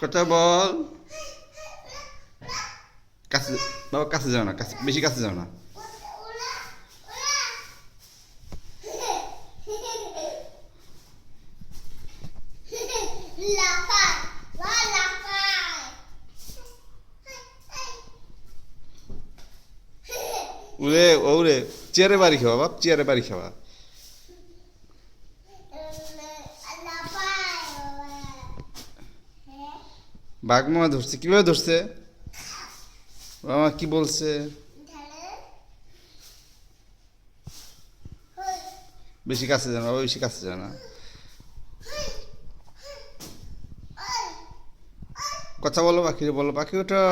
কথা বল। কাছে বাবা, কাছে যাও না, কাছে বেশি কাছে যাও না। ওরে ওরে, চেয়ারে বাড়ি খাওয়া বাপ, চেয়ারে বাড়ি খাওয়া। বাঘ মামা ধরছে, কিভাবে ধরছে? মামা কি বলছে? বেশি কাছে যাও না বাবা, বেশি কাছে যাও না। কথা বলো পাখি, বলো পাখি ওঠো।